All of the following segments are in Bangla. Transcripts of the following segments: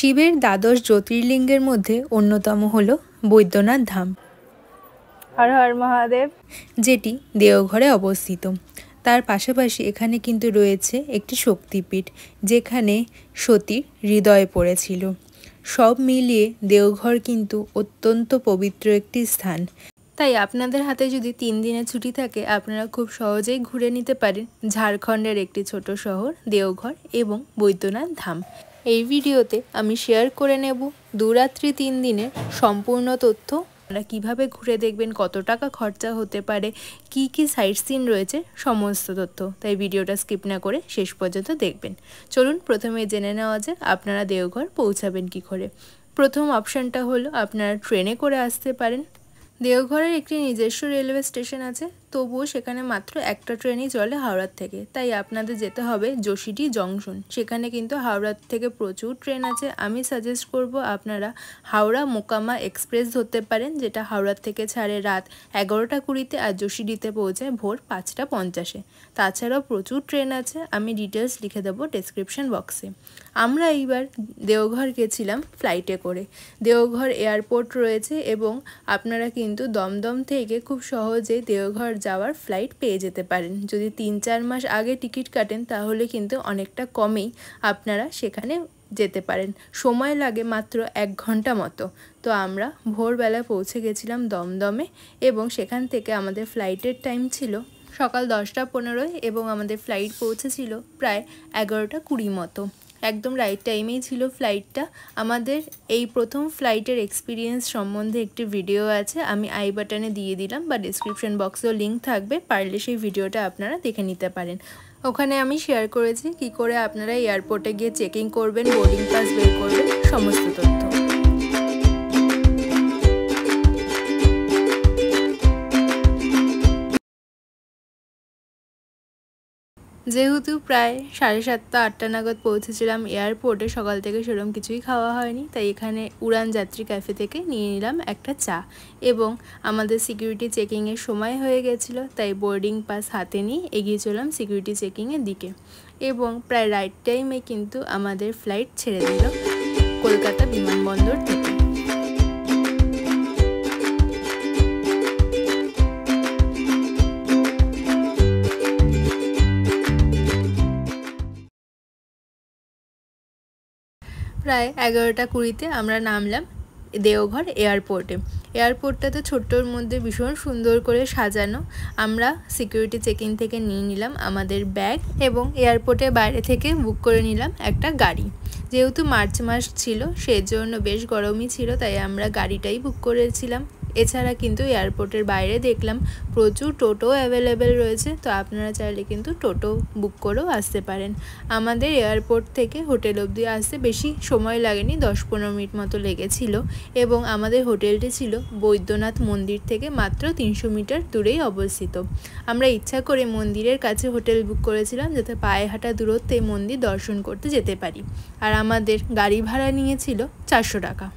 শিবের দ্বাদশ জ্যোতির্লিঙ্গের মধ্যে অন্যতম হল বৈদ্যনাথ ধাম। হর হর মহাদেব, যেটি দেওঘরে অবস্থিত। তার পাশাপাশি এখানে কিন্তু রয়েছে একটি শক্তিপীঠ, যেখানে সতীর হৃদয় পড়েছিল। সব মিলিয়ে দেওঘর কিন্তু অত্যন্ত পবিত্র একটি স্থান। তাই আপনাদের হাতে যদি 3 দিনের ছুটি থাকে, আপনারা খুব সহজেই ঘুরে নিতে পারেন ঝাড়খণ্ডের একটি ছোট শহর দেওঘর এবং বৈদ্যনাথ ধাম। এই ভিডিওতে আমি শেয়ার করে নেব 2 রাত্রি 3 দিনের সম্পূর্ণ তথ্য। আপনারা কীভাবে ঘুরে দেখবেন, কত টাকা খরচা হতে পারে, কি কি সাইট সিন রয়েছে, সমস্ত তথ্য। তাই ভিডিওটা স্কিপ না করে শেষ পর্যন্ত দেখবেন। চলুন প্রথমে জেনে নেওয়া যাক আপনারা দেওঘর পৌঁছাবেন কী করে। প্রথম অপশানটা হলো আপনারা ট্রেনে করে আসতে পারেন। দেওঘরের একটি নিজস্ব রেলওয়ে স্টেশন আছে, তবুও সেখানে মাত্র একটা ট্রেনই চলে হাওড়ার থেকে। তাই আপনাদের যেতে হবে যোশীটি জংশন। সেখানে কিন্তু হাওড়ার থেকে প্রচুর ট্রেন আছে। আমি সাজেস্ট করব আপনারা হাওড়া মোকামা এক্সপ্রেস ধরতে পারেন, যেটা হাওড়ার থেকে ছাড়ে রাত 11টা 20-তে আর যোশীটিতে পৌঁছায় ভোর 5টা 50-এ। তাছাড়াও প্রচুর ট্রেন আছে, আমি ডিটেলস লিখে দেবো ডেসক্রিপশন বক্সে। আমরা এইবার দেওঘর গেছিলাম ফ্লাইটে করে। দেওঘর এয়ারপোর্ট রয়েছে এবং আপনারা কিন্তু দমদম থেকে খুব সহজে দেওঘর যাওয়ার ফ্লাইট পেয়ে যেতে পারেন। যদি 3-4 মাস আগে টিকিট কাটেন তাহলে কিন্তু অনেকটা কমেই আপনারা সেখানে যেতে পারেন। সময় লাগে মাত্র 1 ঘন্টা মতো। তো আমরা ভোরবেলা পৌঁছে গেছিলাম দমদমে এবং সেখান থেকে আমাদের ফ্লাইটের টাইম ছিল সকাল 10টা 15 এবং আমাদের ফ্লাইট পৌঁছেছিল প্রায় 11টা 20 মতো। একদম রাইট টাইমেই ছিল ফ্লাইটটা। আমাদের এই প্রথম ফ্লাইটের এক্সপিরিয়েন্স সম্বন্ধে একটি ভিডিও আছে, আমি আই বাটনে দিয়ে দিলাম বা ডিসক্রিপশন বক্সেও লিঙ্ক থাকবে, পারলে সেই ভিডিওটা আপনারা দেখে নিতে পারেন। ওখানে আমি শেয়ার করেছি কি করে আপনারা এয়ারপোর্টে গিয়ে চেকিং করবেন, বোর্ডিং পাস বের করবেন, সমস্ত তথ্য। যেহেতু প্রায় 7:30 8টা নাগাদ পৌঁছেছিলাম এয়ারপোর্টে, সকাল থেকে সেরকম কিছুই খাওয়া হয়নি, তাই এখানে উড়ান যাত্রী ক্যাফে থেকে নিয়ে নিলাম একটা চা। এবং আমাদের সিকিউরিটি চেকিংয়ের সময় হয়ে গেছিলো, তাই বোর্ডিং পাস হাতে নিয়ে এগিয়ে চললাম সিকিউরিটি চেকিংয়ের দিকে। এবং প্রায় রাইট টাইমে কিন্তু আমাদের ফ্লাইট ছেড়ে দিল কলকাতা বিমানবন্দর থেকে। প্রায় 11টা 20-তে আমরা নামলাম দেওঘর এয়ারপোর্টে। এয়ারপোর্টটা তো ছোট্টর মধ্যে ভীষণ সুন্দর করে সাজানো। আমরা সিকিউরিটি চেকিং থেকে নিয়ে নিলাম আমাদের ব্যাগ এবং এয়ারপোর্টের বাইরে থেকে বুক করে নিলাম একটা গাড়ি। যেহেতু মার্চ মাস ছিল সেজন্য বেশ গরমই ছিল, তাই আমরা গাড়িটাই বুক করেছিলাম। এছাড়া কিন্তু এয়ারপোর্টের বাইরে দেখলাম প্রচুর টোটো অ্যাভেলেবেল রয়েছে, তো আপনারা চাইলে কিন্তু টোটো বুক করেও আসতে পারেন। আমাদের এয়ারপোর্ট থেকে হোটেল অবধি আসতে বেশি সময় লাগেনি, 10-15 মিনিট মতো লেগেছিল। এবং আমাদের হোটেলটি ছিল বৈদ্যনাথ মন্দির থেকে মাত্র 300 মিটার দূরেই অবস্থিত। আমরা ইচ্ছা করে মন্দিরের কাছে হোটেল বুক করেছিলাম, যাতে পায়ে হাঁটা দূরত্বে মন্দির দর্শন করতে যেতে পারি। আর আমাদের গাড়ি ভাড়া নিয়েছিল 400 টাকা।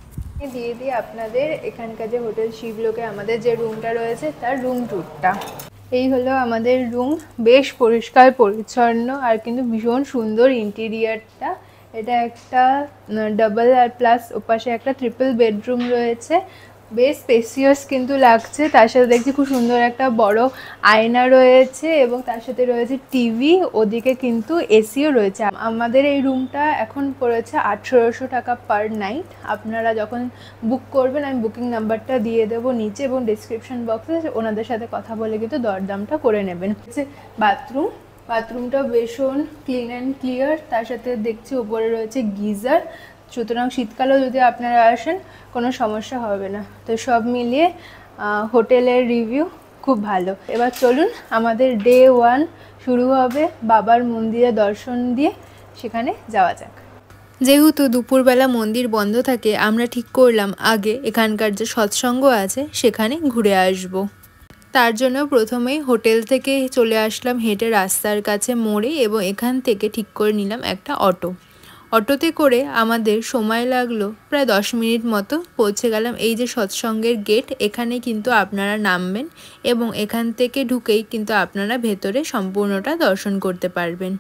দিয়ে দিই আপনাদের এখানকার যে হোটেল শিবলোকে আমাদের যে রুমটা রয়েছে তার রুম ট্যুরটা। এই হলো আমাদের রুম, বেশ পরিষ্কার পরিচ্ছন্ন আর কিন্তু ভীষণ সুন্দর ইন্টেরিয়ারটা। এটা একটা ডাবল আর প্লাস ওপাশে একটা ট্রিপল বেডরুম রয়েছে, বেশ স্পেসিয়াস কিন্তু লাগছে। তার সাথে দেখছি খুব সুন্দর একটা বড় আয়না রয়েছে এবং তার সাথে রয়েছে টিভি, ওদিকে কিন্তু এসিও রয়েছে। আমাদের এই রুমটা এখন পড়েছে 1800 টাকা পার নাইট। আপনারা যখন বুক করবেন আমি বুকিং নাম্বারটা দিয়ে দেবো নিচে এবং ডিসক্রিপশন বক্সে, ওনাদের সাথে কথা বলে কিন্তু দরদামটা করে নেবেন। হচ্ছে বাথরুমটা ভীষণ ক্লিন অ্যান্ড ক্লিয়ার, তার সাথে দেখছি ওপরে রয়েছে গিজার, সুতরাং শীতকালেও যদি আপনারা আসেন কোনো সমস্যা হবে না। তো সব মিলিয়ে হোটেলের রিভিউ খুব ভালো। এবার চলুন আমাদের ডে 1 শুরু হবে বাবার মন্দিরে দর্শন দিয়ে, সেখানে যাওয়া যাক। যেহেতু দুপুরবেলা মন্দির বন্ধ থাকে, আমরা ঠিক করলাম আগে এখানকার যে সৎসঙ্গ আছে সেখানে ঘুরে আসব। তার জন্য প্রথমেই হোটেল থেকে চলে আসলাম হেঁটে রাস্তার কাছে মোড়ে এবং এখান থেকে ঠিক করে নিলাম একটা অটো। অটোতে করে আমাদের সময় লাগলো প্রায় 10 মিনিট মতো। পৌঁছে গেলাম এই যে সৎসঙ্গের গেট, এখানে কিন্তু আপনারা নামবেন এবং এখান থেকে ঢুকেই কিন্তু আপনারা ভেতরে সম্পূর্ণটা দর্শন করতে পারবেন।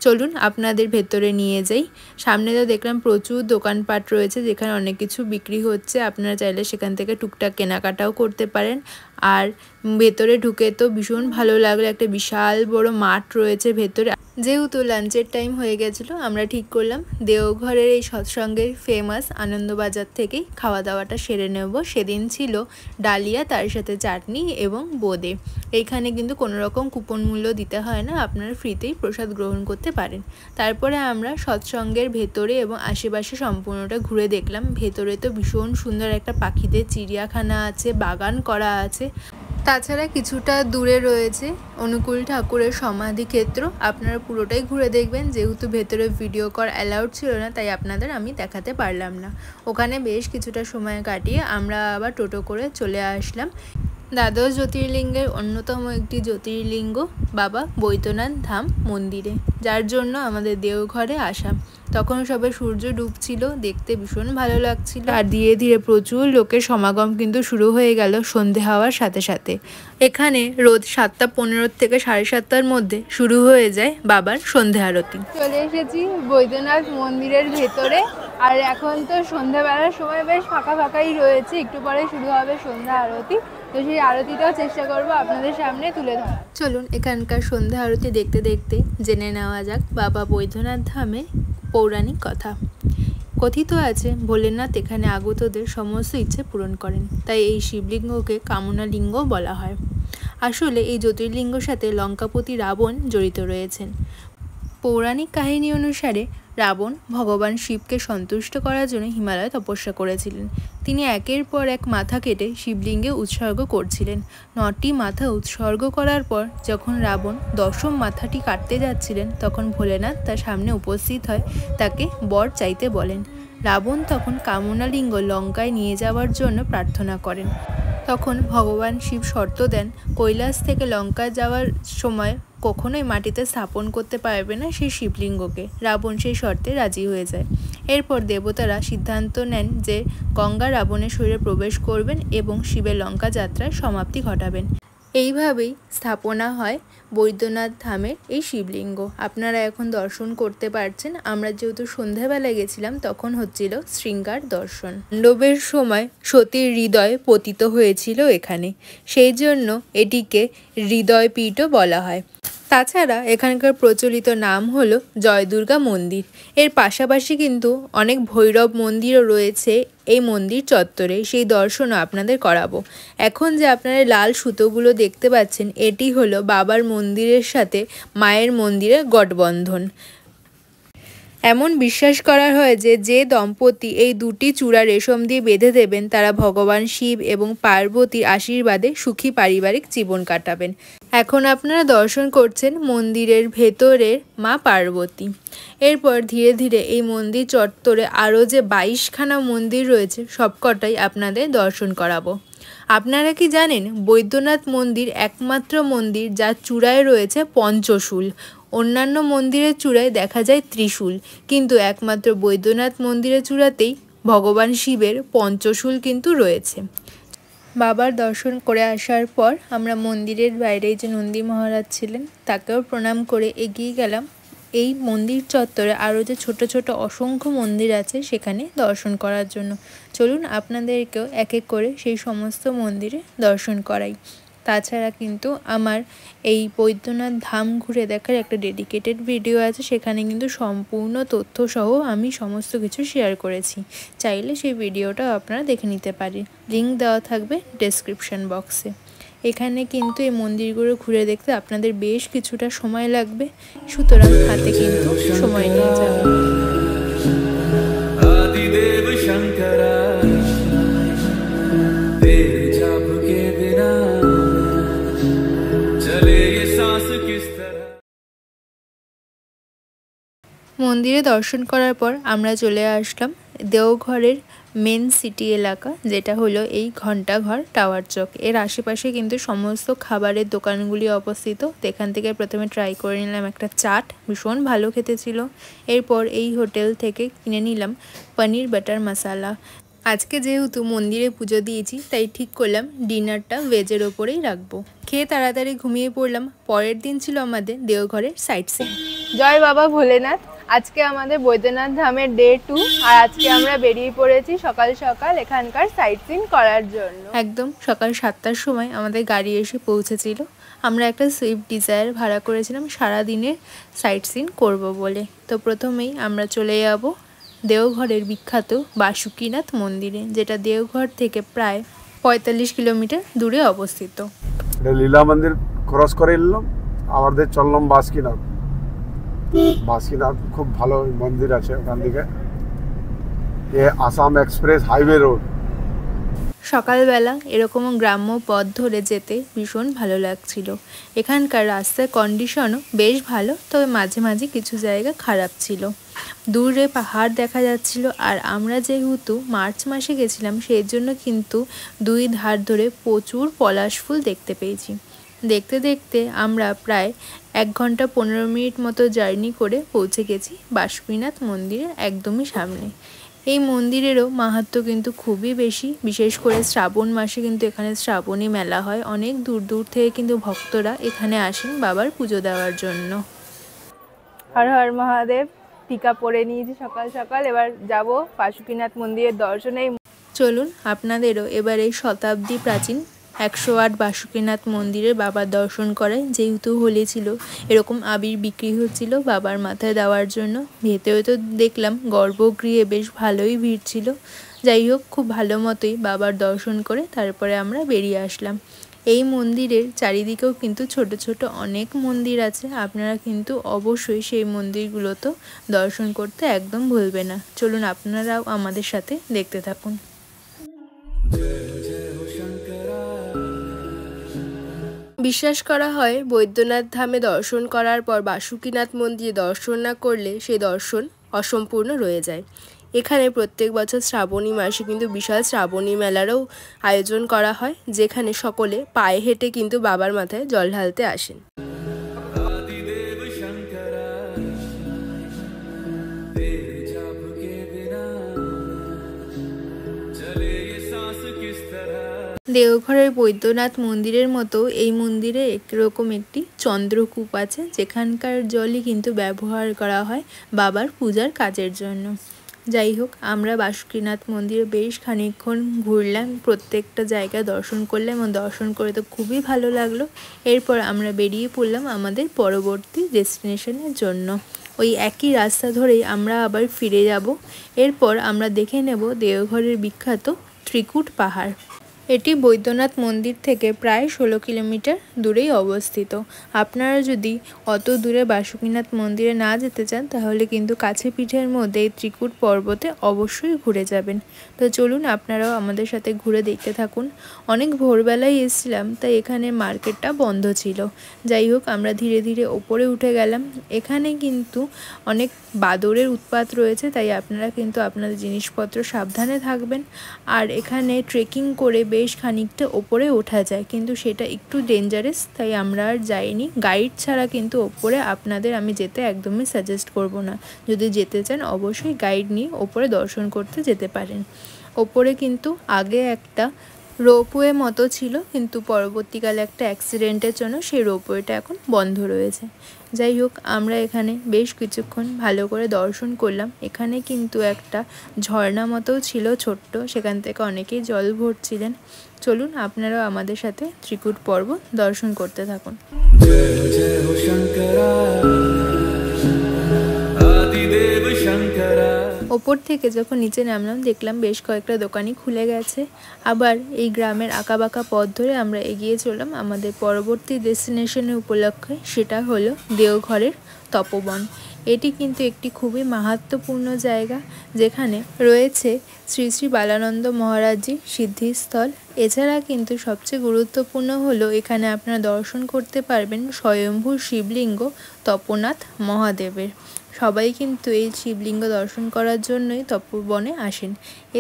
চলুন আপনাদের ভেতরে নিয়ে যাই। সামনে তো দেখলাম প্রচুর দোকানপাট রয়েছে যেখানে অনেক কিছু বিক্রি হচ্ছে, আপনারা চাইলে সেখান থেকে টুকটাক কেনাকাটাও করতে পারেন। আর ভেতরে ঢুকে তো ভীষণ ভালো লাগলো, একটা বিশাল বড় মাঠ রয়েছে ভেতরে। যেহেতু লাঞ্চের টাইম হয়ে গেছিলো, আমরা ঠিক করলাম দেওঘরের এই সৎসঙ্গের ফেমাস আনন্দবাজার থেকেই খাওয়া দাওয়াটা সেরে নেব। সেদিন ছিল ডালিয়া, তার সাথে চাটনি এবং বোঁদে। এইখানে কিন্তু কোনো রকম কুপন মূল্য দিতে হয় না, আপনারা ফ্রিতেই প্রসাদ গ্রহণ করতে পারেন। তারপরে আমরা সৎসঙ্গের ভেতরে এবং আশেপাশে সম্পূর্ণটা ঘুরে দেখলাম। ভেতরে তো ভীষণ সুন্দর একটা পাখিদের চিড়িয়াখানা আছে, বাগান করা আছে। তাছাড়া কিছুটা দূরে রয়েছে অনুকূল ঠাকুরের সমাধিক্ষেত্র, আপনারা পুরোটাই ঘুরে দেখবেন। যেহেতু ভেতরে ভিডিও কল অ্যালাউড ছিল না, তাই আপনাদের আমি দেখাতে পারলাম না। ওখানে বেশ কিছুটা সময় কাটিয়ে আমরা আবার টোটো করে চলে আসলাম দ্বাদশ জ্যোতির্লিঙ্গের অন্যতম একটি জ্যোতির্লিঙ্গ বাবা বৈদ্যনাথ ধাম মন্দিরে, যার জন্য আমাদের দেওঘরে আসা। তখন সবে সূর্য ডুবছিল, দেখতে ভীষণ ভালো লাগছিল। আর ধীরে ধীরে প্রচুর লোকের সমাগম কিন্তু শুরু হয়ে গেল সন্ধে হওয়ার সাথে সাথে। এখানে রোজ 7:15 থেকে 7:30টার মধ্যে শুরু হয়ে যায় বাবার সন্ধে আরতি। চলে এসেছি বৈদ্যনাথ মন্দিরের ভেতরে, আর এখন তো সন্ধ্যাবেলার সময় বেশ ফাঁকা ফাঁকাই রয়েছে। একটু পরে শুরু হবে সন্ধ্যা আরতি, তো সেই আরতিটাও চেষ্টা করবো আপনাদের সামনে তুলে ধরা। চলুন এখানকার সন্ধ্যা আরতি দেখতে দেখতে জেনে নেওয়া যাক বাবা বৈদ্যনাথ ধামের পৌরাণিক কথা। কথিত আছে ভোলেনাথ এখানে আগতদের সমস্ত ইচ্ছে পূরণ করেন, তাই এই শিবলিঙ্গকে কামনা লিঙ্গ বলা হয়। আসলে এই জ্যোতির্লিঙ্গর সাথে লঙ্কাপতি রাবণ জড়িত রয়েছেন। পৌরাণিক কাহিনী অনুসারে রাবণ ভগবান শিবকে সন্তুষ্ট করার জন্য হিমালয়ে তপস্যা করেছিলেন। তিনি একের পর এক মাথা কেটে শিবলিঙ্গে উৎসর্গ করছিলেন। 9টি মাথা উৎসর্গ করার পর যখন রাবণ 10ম মাথাটি কাটতে যাচ্ছিলেন, তখন ভোলেনাথ তার সামনে উপস্থিত হয়, তাকে বর চাইতে বলেন। রাবণ তখন কামনালিঙ্গ লঙ্কায় নিয়ে যাওয়ার জন্য প্রার্থনা করেন। তখন ভগবান শিব শর্ত দেন, কৈলাস থেকে লঙ্কা যাওয়ার সময় কখনোই মাটিতে স্থাপন করতে পারবে না সেই শিবলিঙ্গকে। রাবণ সেই শর্তে রাজি হয়ে যায়। এরপর দেবতারা সিদ্ধান্ত নেন যে গঙ্গা রাবণের শরীরে প্রবেশ করবেন এবং শিবের লঙ্কা যাত্রার সমাপ্তি ঘটাবেন। এইভাবেই স্থাপনা হয় বৈদ্যনাথ ধামের এই শিবলিঙ্গ। আপনারা এখন দর্শন করতে পারছেন। আমরা যেহেতু সন্ধ্যাবেলায় গেছিলাম, তখন হচ্ছিল শৃঙ্গার দর্শন। তাণ্ডবের সময় সতীর হৃদয় পতিত হয়েছিল এখানে, সেই জন্য এটিকে হৃদয়পীঠও বলা হয়। তাছাড়া এখানকার প্রচলিত নাম হলো জয় দুর্গা মন্দির। এর পাশাপাশি কিন্তু অনেক ভৈরব মন্দিরও রয়েছে এই মন্দির চত্বরে, সেই দর্শনও আপনাদের করাবো। এখন যে আপনারা লাল সুতোগুলো দেখতে পাচ্ছেন, এটি হলো বাবার মন্দিরের সাথে মায়ের মন্দিরের গঠবন্ধন। এমন বিশ্বাস করা হয় যে যে দম্পতি এই দুটি চূড়া রেশম দিয়ে বেঁধে দেবেন, তারা ভগবান শিব এবং পার্বতীর আশীর্বাদে সুখী পারিবারিক জীবন কাটাবেন। এখন আপনারা দর্শন করছেন মন্দিরের ভেতরের মা পার্বতী। এরপর ধীরে ধীরে এই মন্দির চত্বরে আরও যে 22খানা মন্দির রয়েছে, সবকটাই আপনাদের দর্শন করাবো। আপনারা কি জানেন বৈদ্যনাথ মন্দির একমাত্র মন্দির যার চূড়ায় রয়েছে পঞ্চশূল? অন্যান্য মন্দিরের চূড়ায় দেখা যায় ত্রিশূল, কিন্তু একমাত্র বৈদ্যনাথ মন্দিরের চূড়াতেই ভগবান শিবের পঞ্চশূল কিন্তু রয়েছে। বাবার দর্শন করে আসার পর আমরা মন্দিরের বাইরে যে নন্দী মহারাজ ছিলেন, তাকেও প্রণাম করে এগিয়ে গেলাম এই মন্দির চত্বরে আরও যে ছোট ছোট অসংখ্য মন্দির আছে সেখানে দর্শন করার জন্য। চলুন আপনাদেরকেও এক এক করে সেই সমস্ত মন্দিরে দর্শন করাই। তাছাড়া কিন্তু আমার এই বৈদ্যনাথ ধাম ঘুরে দেখার একটা ডেডিকেটেড ভিডিও আছে, সেখানে কিন্তু সম্পূর্ণ তথ্যসহ আমি সমস্ত কিছু শেয়ার করেছি। চাইলে সেই ভিডিওটা আপনারা দেখে নিতে পারেন, লিঙ্ক দেওয়া থাকবে ডেসক্রিপশন বক্সে। এখানে কিন্তু এই মন্দিরগুলো ঘুরে দেখতে আপনাদের বেশ কিছুটা সময় লাগবে, সুতরাং হাতে কিন্তু সময় নিয়ে যাবে। মন্দিরে দর্শন করার পর আমরা চলে আসলাম দেওঘরের মেন সিটি এলাকা, যেটা হলো এই ঘণ্টাঘর টাওয়ার চক। এর আশেপাশে কিন্তু সমস্ত খাবারের দোকানগুলি অবস্থিত। এখান থেকে প্রথমে ট্রাই করে নিলাম একটা চাট, ভীষণ ভালো খেতে ছিল। এরপর এই হোটেল থেকে কিনে নিলাম পনির বাটার মশালা। আজকে যেহেতু মন্দিরে পুজো দিয়েছি, তাই ঠিক করলাম ডিনারটা ভেজের ওপরেই রাখবো। খেয়ে তাড়াতাড়ি ঘুমিয়ে পড়লাম। পরের দিন ছিল আমাদের দেওঘরের সাইট সিন। জয় বাবা ভোলেনাথ। আজকে আমাদের বৈদ্যনাথ ধামের ডে 2 আর আজকে আমরা বেরিয়ে পড়েছি সকাল সকাল এখানকার সাইট সিন করার জন্য। একদম সকাল 7টার সময় আমাদের গাড়ি এসে পৌঁছেছিল। আমরা একটা সুইফট ডিজায়ার ভাড়া করেছিলাম সারাদিনের সাইট সিন করবো বলে। তো প্রথমেই আমরা চলে যাব দেওঘরের বিখ্যাত বাসুকীনাথ মন্দিরে, যেটা দেওঘর থেকে প্রায় 45 কিলোমিটার দূরে অবস্থিত। লীলা মন্দির ক্রস করে এলাম, আমাদের চললাম বাসুকীনাথ। বাসুকীনাথ খুব ভালো মন্দির আছে ওখান থেকে। এ আসাম এক্সপ্রেস হাইওয়ে রোড। সকালবেলা এরকম গ্রাম্য পথ ধরে যেতে ভীষণ ভালো লাগছিল। এখানকার রাস্তার কন্ডিশনও বেশ ভালো, তবে মাঝে মাঝে কিছু জায়গা খারাপ ছিল। দূরে পাহাড় দেখা যাচ্ছিল, আর আমরা যেহেতু মার্চ মাসে গেছিলাম সেই জন্য কিন্তু দুই ধার ধরে প্রচুর পলাশ ফুল দেখতে পেয়েছি। দেখতে দেখতে আমরা প্রায় 1 ঘন্টা 15 মিনিট মতো জার্নি করে পৌঁছে গেছি বাসুকীনাথ মন্দিরের একদমই সামনে। এই মন্দিরেরও মাহাত্ম্য কিন্তু খুবই বেশি, বিশেষ করে শ্রাবণ মাসে কিন্তু এখানে শ্রাবণী মেলা হয়। অনেক দূর দূর থেকে কিন্তু ভক্তরা এখানে আসেন বাবার পুজো দেওয়ার জন্য। হর হর মহাদেব। টিকা পরে নিয়েছি সকাল সকাল, এবার যাব বাসুকীনাথ মন্দিরের দর্শনে। চলুন আপনাদেরও এবার এই শতাব্দী প্রাচীন 108 বাসুকীনাথ মন্দিরের বাবার দর্শন করায়। যেহেতু হোলি ছিল, এরকম আবির বিক্রি হচ্ছিল বাবার মাথায় দেওয়ার জন্য। ভেতরে তো দেখলাম গর্ভগৃহে বেশ ভালোই ভিড় ছিল। যাই হোক, খুব ভালো মতোই বাবার দর্শন করে তারপরে আমরা বেরিয়ে আসলাম। এই মন্দিরের চারিদিকেও কিন্তু ছোট ছোট অনেক মন্দির আছে, আপনারা কিন্তু অবশ্যই সেই মন্দিরগুলোতেও দর্শন করতে একদম ভুলবেন না। চলুন আপনারাও আমাদের সাথে দেখতে থাকুন। বিশ্বাস করা হয় বৈদ্যনাথ ধামে দর্শন করার পর বাসুকীনাথ মন্দিরে দর্শন না করলে সেই দর্শন অসম্পূর্ণ রয়ে যায়। এখানে প্রত্যেক বছর শ্রাবণী মাসে কিন্তু বিশাল শ্রাবণী মেলারও আয়োজন করা হয়, যেখানে সকলে পায়ে হেঁটে কিন্তু বাবার মাথায় জল ঢালতে আসেন। দেওঘরের বৈদ্যনাথ মন্দিরের মতো এই মন্দিরে একরকম একটি চন্দ্রকূপ আছে, যেখানকার জলই কিন্তু ব্যবহার করা হয় বাবার পূজার কাজের জন্য। যাই হোক, আমরা বাসুকীনাথ মন্দিরে বেশ খানিকক্ষণ ঘুরলাম, প্রত্যেকটা জায়গা দর্শন করলাম এবং দর্শন করে তো খুবই ভালো লাগলো। এরপর আমরা বেরিয়ে পড়লাম আমাদের পরবর্তী ডেস্টিনেশনের জন্য। ওই একই রাস্তা ধরেই আমরা আবার ফিরে যাব। এরপর আমরা দেখে নেব দেওঘরের বিখ্যাত ত্রিকুট পাহাড়। এটি বৈদ্যনাথ মন্দির থেকে প্রায় 16 কিলোমিটার দূরেই অবস্থিত। আপনারা যদি অত দূরে বাসুকীনাথ মন্দিরে না যেতে চান, তাহলে কিন্তু কাছে পিঠের মধ্যে এই ত্রিকুট পর্বতে অবশ্যই ঘুরে যাবেন। তো চলুন আপনারাও আমাদের সাথে ঘুরে দেখতে থাকুন। অনেক ভোরবেলায় এসেছিলাম, তাই এখানে মার্কেটটা বন্ধ ছিল। যাই হোক, আমরা ধীরে ধীরে ওপরে উঠে গেলাম। এখানে কিন্তু অনেক বাদরের উৎপাত রয়েছে, তাই আপনারা কিন্তু আপনাদের জিনিসপত্র সাবধানে থাকবেন। আর এখানে ট্রেকিং করে বেশ খানিকটা ওপরে ওঠা যায়, কিন্তু সেটা একটু ডেঞ্জারাস, তাই আমরা আর যাইনি। গাইড ছাড়া কিন্তু ওপরে আপনাদের আমি যেতে একদমই সাজেস্ট করব না। যদি যেতে চান অবশ্যই গাইড নিয়ে ওপরে দর্শন করতে যেতে পারেন। ওপরে কিন্তু আগে একটা রোপওয়ে মতো ছিল, কিন্তু পরবর্তীকালে একটা অ্যাক্সিডেন্টের জন্য সেই রোপওয়েটা এখন বন্ধ রয়েছে। যাই হোক, আমরা এখানে বেশ কিছুক্ষণ ভালো করে দর্শন করলাম। এখানে কিন্তু একটা ঝর্ণা মতোও ছিল ছোট্ট, সেখান থেকে অনেকেই জল ভরছিলেন। চলুন আপনারাও আমাদের সাথে ত্রিকুট পর্বত দর্শন করতে থাকুন। ওপর থেকে যখন নিচে নামলাম, দেখলাম বেশ কয়েকটা দোকানই খুলে গেছে। আবার এই গ্রামের আঁকাবাঁকা পথ ধরে আমরা এগিয়ে চললাম আমাদের পরবর্তী ডেস্টিনেশনের উপলক্ষে, সেটা হলো দেওঘরের তপোবন। এটি কিন্তু একটি খুবই মাহাত্ম্যপূর্ণ জায়গা, যেখানে রয়েছে শ্রী শ্রী বালানন্দ মহারাজজির সিদ্ধিস্থল। এছাড়া কিন্তু সবচেয়ে গুরুত্বপূর্ণ হলো এখানে আপনারা দর্শন করতে পারবেন স্বয়ম্ভূ শিবলিঙ্গ তপোনাথ মহাদেবের। সবাই কিন্তু এই শিবলিঙ্গ দর্শন করার জন্যই তপোবনে আসেন।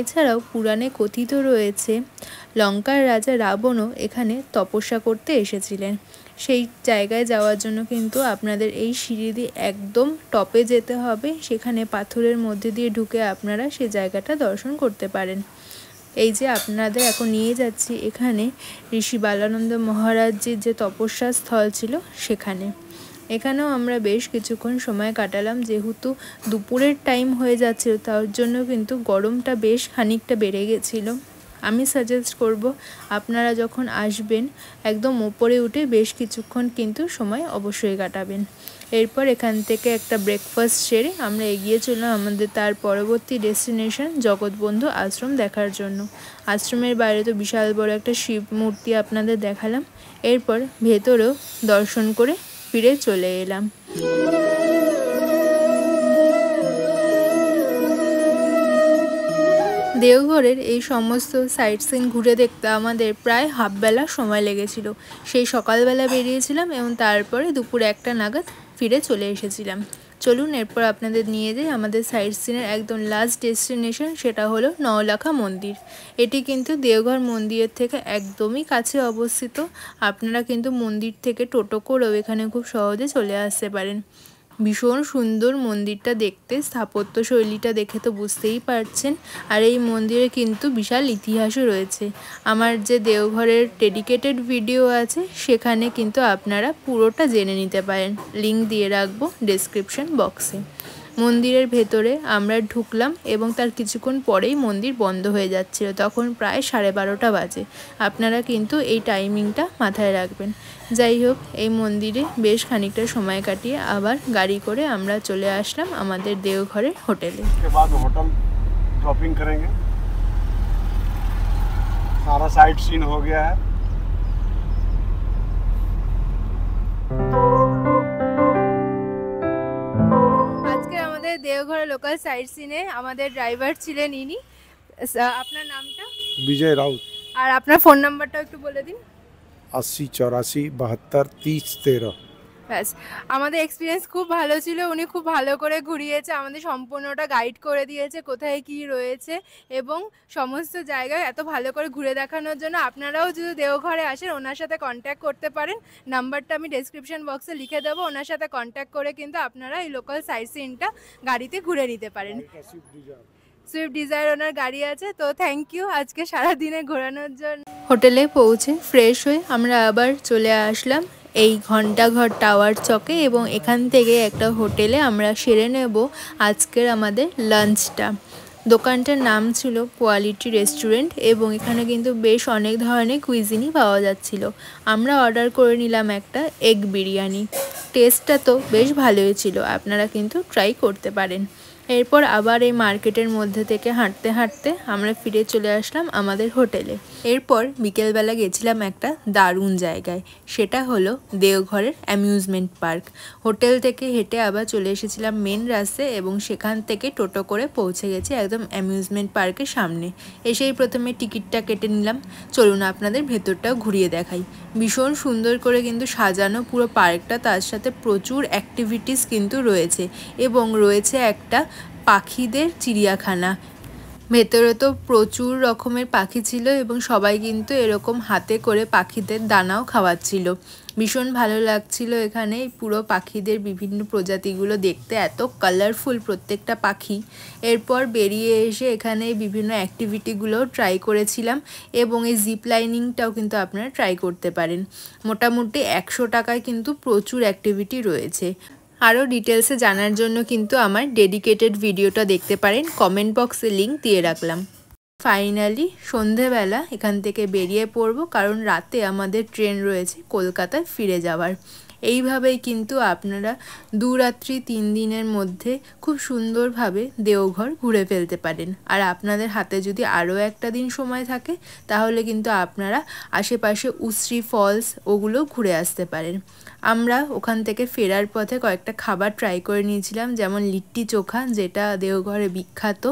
এছাড়াও পুরাণে কথিত রয়েছে লঙ্কার রাজা রাবণও এখানে তপস্যা করতে এসেছিলেন। সেই জায়গায় যাওয়ার জন্য কিন্তু আপনাদের এই সিঁড়ি দিয়ে একদম টপে যেতে হবে, সেখানে পাথরের মধ্যে দিয়ে ঢুকে আপনারা সেই জায়গাটা দর্শন করতে পারেন। এই যে আপনাদের এখন নিয়ে যাচ্ছি এখানে ঋষি বালানন্দ মহারাজজির যে তপস্যা স্থল ছিল সেখানে। এখানেও আমরা বেশ কিছুক্ষণ সময় কাটালাম, যেহেতু দুপুরের টাইম হয়ে যাচ্ছিল তার জন্য কিন্তু গরমটা বেশ খানিকটা বেড়ে গেছিলো। আমি সাজেস্ট করব আপনারা যখন আসবেন একদম ওপরে উঠে বেশ কিছুক্ষণ কিন্তু সময় অবশ্যই কাটাবেন। এরপর এখান থেকে একটা ব্রেকফাস্ট সেরে আমরা এগিয়ে চললাম আমাদের তার পরবর্তী ডেস্টিনেশন জগৎবন্ধু আশ্রম দেখার জন্য। আশ্রমের বাইরে তো বিশাল বড় একটা শিব মূর্তি আপনাদের দেখালাম। এরপর ভেতরেও দর্শন করে ফিরে চলে এলাম। দেওঘরের এই সমস্ত সাইট সিন ঘুরে দেখতে আমাদের প্রায় হাফ বেলা সময় লেগেছিল। সেই সকালবেলা বেরিয়েছিলাম এবং তারপরে দুপুর 1টা নাগাদ ফিরে চলে এসেছিলাম। চলুন এরপর আপনাদের নিয়ে যাই আমাদের সাইট সিনের একদম লাস্ট ডেস্টিনেশন, সেটা হলো নওলাখা মন্দির। এটি কিন্তু দেওঘর মন্দিরের থেকে একদমই কাছে অবস্থিত। আপনারা কিন্তু মন্দির থেকে টোটো করেও এখানে খুব সহজে চলে আসতে পারেন। ভীষণ সুন্দর মন্দিরটা দেখতে, স্থাপত্য শৈলীটা দেখে তো বুঝতেই পারছেন। আর এই মন্দিরে কিন্তু বিশাল ইতিহাসও রয়েছে। আমার যে দেওঘরের ডেডিকেটেড ভিডিও আছে সেখানে কিন্তু আপনারা পুরোটা জেনে নিতে পারেন, লিংক দিয়ে রাখবো ডেসক্রিপশন বক্সে। মন্দিরের ভেতরে আমরা ঢুকলাম এবং তার কিছুক্ষণ পরেই মন্দির বন্ধ হয়ে যাচ্ছিল, তখন প্রায় 12:30 বাজে। আপনারা কিন্তু এই টাইমিংটা মাথায় রাখবেন। যাই হোক, এই মন্দিরে বেশ খানিকটা সময় কাটিয়ে আবার গাড়ি করে আমরা চলে আসলাম আমাদের দেওঘরের হোটেলে। হোটেল ड्रॉपिंग करेंगे, सारा साइट सीन हो गया है। আজকে আমাদের দেওঘরের লোকাল সাইট সিনে আমাদের ড্রাইভার ছিলেন ইনি। আপনার নামটা? विजय राउत। আর আপনার ফোন নাম্বারটাও একটু বলে দিন। 80 84 72 30 13। ব্যাস, আমাদের এক্সপিরিয়েন্স খুব ভালো ছিল। উনি খুব ভালো করে ঘুরিয়েছে, আমাদের সম্পূর্ণটা গাইড করে দিয়েছে কোথায় কি রয়েছে এবং সমস্ত জায়গায় এত ভালো করে ঘুরে দেখানোর জন্য আপনারাও যদি দেওঘরে আসেন ওনার সাথে কন্ট্যাক্ট করতে পারেন। নাম্বারটা আমি ডেসক্রিপশন বক্সে লিখে দেবো, ওনার সাথে কন্ট্যাক্ট করে কিন্তু আপনারা এই লোকাল সাইট সিনটা গাড়িতে ঘুরে নিতে পারেন। সুইফট ডিজায়ার ওনার গাড়ি আছে। তো থ্যাংক ইউ আজকে সারাদিনে ঘোরানোর জন্য। হোটেলে পৌঁছে ফ্রেশ হয়ে আমরা আবার চলে আসলাম এই ঘন্টাঘর টাওয়ার চকে এবং এখান থেকে একটা হোটেলে আমরা সেরে নেব আজকের আমাদের লাঞ্চটা। দোকানটার নাম ছিল কোয়ালিটি রেস্টুরেন্ট এবং এখানে কিন্তু বেশ অনেক ধরনের কুইজিনই পাওয়া যাচ্ছিল। আমরা অর্ডার করে নিলাম একটা এগ বিরিয়ানি। টেস্টটা তো বেশ ভালোই ছিল, আপনারা কিন্তু ট্রাই করতে পারেন। এরপর আবার এই মার্কেটের মধ্যে থেকে হাঁটতে হাঁটতে আমরা ফিরে চলে আসলাম আমাদের হোটেলে। এরপর বিকেলবেলা গেছিলাম একটা দারুণ জায়গায়, সেটা হলো দেওঘরের অ্যামিউজমেন্ট পার্ক। হোটেল থেকে হেঁটে আবার চলে এসেছিলাম মেন রাস্তায় এবং সেখান থেকে টোটো করে পৌঁছে গেছি একদম অ্যামিউজমেন্ট পার্কের সামনে। এসেই প্রথমে টিকিটটা কেটে নিলাম। চলুন আপনাদের ভেতরটাও ঘুরিয়ে দেখাই। ভীষণ সুন্দর করে কিন্তু সাজানো পুরো পার্কটা, তার সাথে প্রচুর অ্যাক্টিভিটিস কিন্তু রয়েছে এবং রয়েছে একটা পাখিদের চিড়িয়াখানা। ভেতরে তো প্রচুর রকমের পাখি ছিল এবং সবাই কিন্তু এরকম হাতে করে পাখিদের দানাও খাওয়াচ্ছিল। ভীষণ ভালো লাগছিল এখানে পুরো পাখিদের বিভিন্ন প্রজাতিগুলো দেখতে, এত কালারফুল প্রত্যেকটা পাখি। এরপর বেরিয়ে এসে এখানে বিভিন্ন অ্যাক্টিভিটিগুলো ট্রাই করেছিলাম এবং এই জিপ লাইনিংটাও কিন্তু আপনারা ট্রাই করতে পারেন। মোটামুটি 100 টাকায় কিন্তু প্রচুর অ্যাক্টিভিটি রয়েছে। আরও ডিটেলসে জানার জন্য কিন্তু আমার ডেডিকেটেড ভিডিওটা দেখতে পারেন, কমেন্ট বক্সে লিংক দিয়ে রাখলাম। ফাইনালি সন্ধেবেলা এখান থেকে বেরিয়ে পড়ব, কারণ রাতে আমাদের ট্রেন রয়েছে কলকাতায় ফিরে যাওয়ার। এইভাবেই কিন্তু আপনারা 2 রাত্রি 3 দিনের মধ্যে খুব সুন্দরভাবে দেওঘর ঘুরে ফেলতে পারেন। আর আপনাদের হাতে যদি আরও একটা দিন সময় থাকে তাহলে কিন্তু আপনারা আশেপাশে উশ্রী ফলস ওগুলো ঘুরে আসতে পারেন। আমরা ওখান থেকে ফেরার পথে কয়েকটা খাবার ট্রাই করে নিয়েছিলাম, যেমন লিট্টি চোখা, যেটা দেওঘরে বিখ্যাত।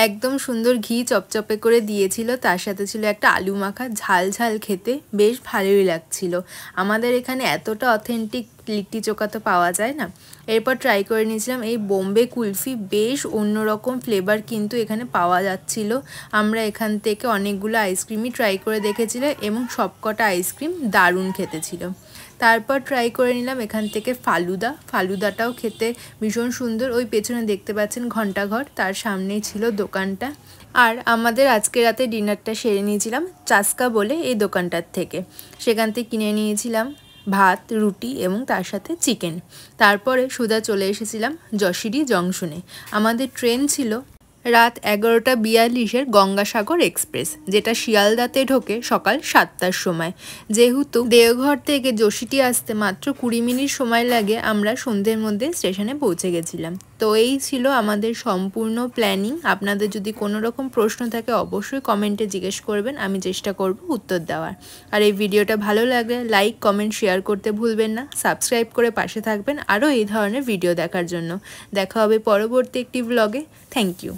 একদম সুন্দর ঘি চপচপে করে দিয়েছিল, তার সাথে ছিল একটা আলু মাখা, ঝাল ঝাল খেতে বেশ ভালোই লাগছিল। আমাদের এখানে এতটা অথেন্টিক লিট্টি চোখা তো পাওয়া যায় না। এরপর ট্রাই করে নিয়েছিলাম এই বোম্বে কুলফি, বেশ অন্যরকম ফ্লেভার কিন্তু এখানে পাওয়া যাচ্ছিল। আমরা এখান থেকে অনেকগুলো আইসক্রিমই ট্রাই করে দেখেছিলাম এবং সবকটা আইসক্রিম দারুণ খেতে ছিল। তারপর ট্রাই করে নিলাম এখান থেকে ফালুদা। ফালুদাটাও খেতে ভীষণ সুন্দর। ওই পেছনে দেখতে পাচ্ছেন ঘন্টাঘর, তার সামনেই ছিল দোকানটা। আর আমাদের আজকে রাতে ডিনারটা সেরে নিয়েছিলাম চাস্কা বলে এই দোকানটার থেকে। সেখান থেকে কিনে নিয়েছিলাম ভাত, রুটি এবং তার সাথে চিকেন। তারপরে সোজা চলে এসেছিলাম যশিরি জংশনে। আমাদের ট্রেন ছিল রাত 11:42 গঙ্গাসাগর এক্সপ্রেস, যেটা শিয়ালদাতে ঢোকে সকাল 7টার সময়। যেহেতু দেওঘর থেকে যশিটি আসতে মাত্র 20 মিনিট সময় লাগে, আমরা সন্ধ্যের মধ্যে স্টেশনে পৌঁছে গেছিলাম। তো এই ছিল আমাদের সম্পূর্ণ প্ল্যানিং। আপনাদের যদি কোনো রকম প্রশ্ন থাকে অবশ্যই কমেন্টে জিজ্ঞেস করবেন, আমি চেষ্টা করব উত্তর দেওয়ার। আর এই ভিডিওটা ভালো লাগলে লাইক, কমেন্ট, শেয়ার করতে ভুলবেন না। সাবস্ক্রাইব করে পাশে থাকবেন আরও এই ধরনের ভিডিও দেখার জন্য। দেখা হবে পরবর্তী একটি ব্লগে। Thank you.